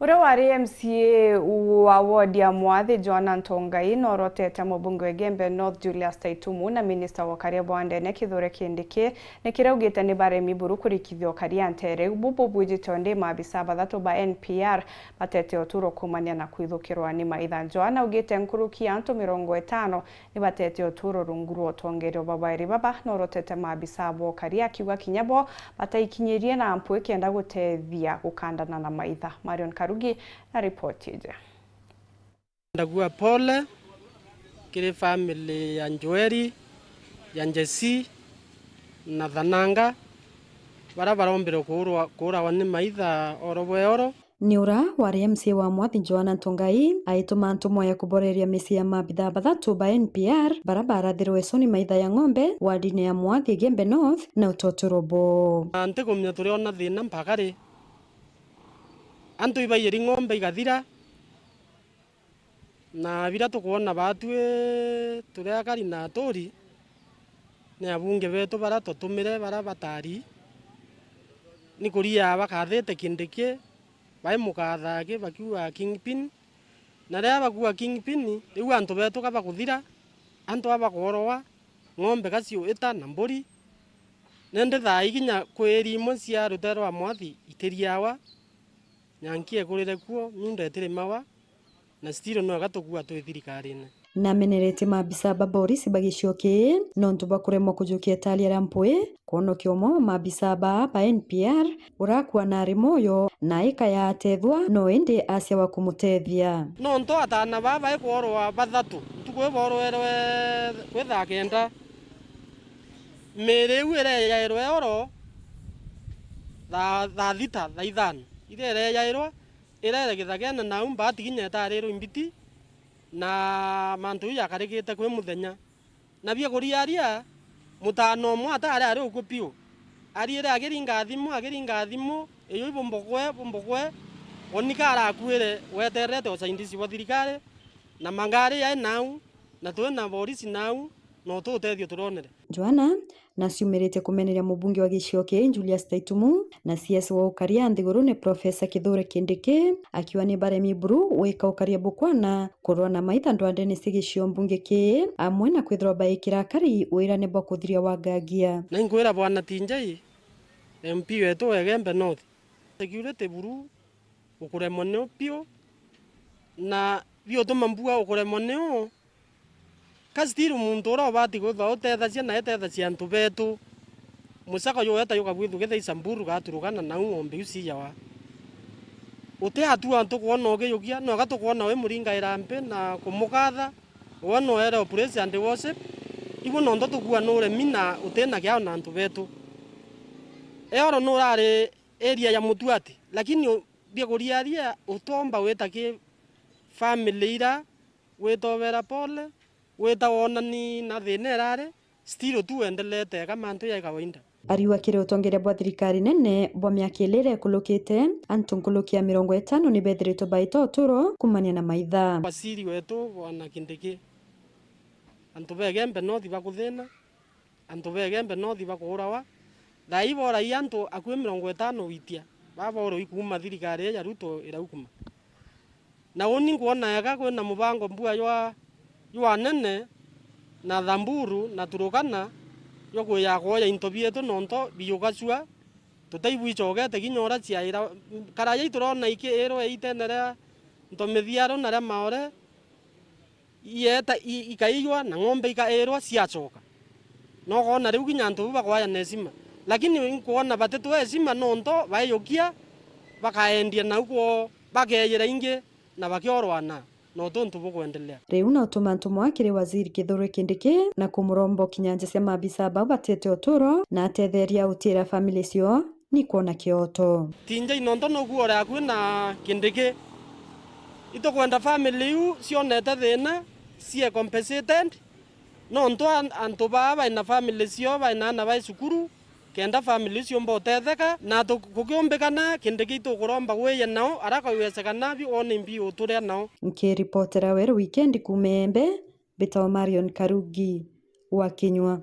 Ura wari MCA wa ward ya Mwathi Joanna Ntongai norotete mubunge wa Gembe North Julius Taitumu na minister wa Kariabo Andene Kithure Kindiki nikiraugite ni baremi buru kurikithio kariantere bubu bwijito ndi maabisa bathatu ba NPR batete oturo kumania na kwithukirwa ni maitha. Joanna ugite nkuruki antu 50 ni batete oturo runguru otongerio babairi baba norotete maabisa bo karia kiuga kinyabo bataikinyirie na mpwe kenda gutethia gukandana na maitha. Marion Karugi na ripoti je. Ndagua pole kile family ya Njoeri, ya Njesi na Thananga bara barombero kura wani maitha orobweoro. Niura wari MCA wa Mwathi Joanna Ntongai aituma ntumwa ya kuboreria misi ya mabitha bathatu ba NPR barabara thirwe soni maitha ya ng'ombe wardine ya Mwathi Gembe North na Utotorobo. Ante kumnya turiona thina mpakari antu ibaiyeri ng'ombe igathira na bira tukuona batwe tureakari na tori ni abunge betu bara tutumire bara batari ni kuria bakathete kindiki bai mukathage bakiwa kingpin na ria bakuwa kingpin riu antu betu kaba kuthira antu abakorowa ng'ombe kacio ita na mburi nende thai kinya kweri imwe cia rutero wa Mwathi itiriawa nyankie kurire kuo miunda etire mawa na stiro no agatukua twi thirikarine na menerete mabisa baborisi bagicioke nontu bakuremwa kujukia talia rampwe kono kiomo mabisa ba NPR urakwa na rimoyo na ika ya atethwa no ende asia wa kumutethia nonto atana baba ekorwa bathatu tukwe borwerwe kwetha kenda mereu ere ya erwe oro tha thita tha ithano irere yairwa irere githagena na mbati ginya tarero imbiti na mantu ya karegete kwe muthenya na bia kuriaria mutano mwata ari ari ukupio ari ere ageringa thimu eyo ibombogwe onikara akuire weterete osaindisi wa thirikari na mangari ya nau na twena borisi nau no tutethio turonere. Joanna na ciumirite kumeneria mubunge wa Gicioke Julius Taitumu na CS wa ukaria nthiguru ni Profesa Kithure Kindiki akiwa ni baremi buru wika ukaria bukwana kurwa na maitha ndwandene cigicio mbunge ki amwe na kwithirwa baikira kari wira ne bakuthiria wa gagia na ingwira bwana Tinjai MP wetu wa Gembe North security buru ukuremwo ne pio na bio tumambua ukuremwo ne kastiru muntu ora bati gutha utethacia na etethacia antu betu musaka yo eta yoka bwithu getha isamburu gaturugana na ng'ombe uci yawa uti atu antu kuona ogeyugia no gatukuona we muringa irambe na kumukatha wono era praise and worship ibo nondo tukua no remina utena kya na antu betu eoro no rare area ya Mutuati lakini bia kuriaria utomba wetake family ira wetobera pole weta wona ni na thina rare stilo tu endelete kama antu ya kawaida ariwa kire utongeria bwa thirikari nene bwa miaka ilire kulukite antu nkulukia 50 ni bethiritwo baito turo kumania na maitha wasiri wetu bwana Kindiki antu be Gembe North bakuthina antu be Gembe North bakurawa thai bora yantu akwe 50 witia baba oro ikuma thirikari ya Ruto iraukuma na woni kuona yaga kwena mubango mbua ywa nene na Thamburu na Turukana yoko ya goya intobieto nonto biyogacua tutaibwichogete ginyora ciaira karaya iturona ero itenera ntomethiaro na maore yeta ikaiywa na ng'ombe ikaerwa ciacoka no gona riu ginyanto bakwaya nesima lakini kuona batetu esima nonto bayokia bakaendia na uko bakeyera inge na bakiorwana no tontu bukuendelea riu na utumantu mwakire waziri Kithure Kindiki na kumurombo kinyanja cia mabisa bau batete oturo na atetheria utira family cio ni kuona kioto Tinjai nonto no guora kwina Kindiki ito kwenda family u cionete thina cie compensated nonto antu baba ina family cio baina na bai cukuru kenda family cio mbotetheka na tukiombekana Kindiki tukuromba gweye nao araka wecekana bi one mbi uturia nao nkiripotera weru weekend kumembe Bitawa Marion Karugi wa Kinyua.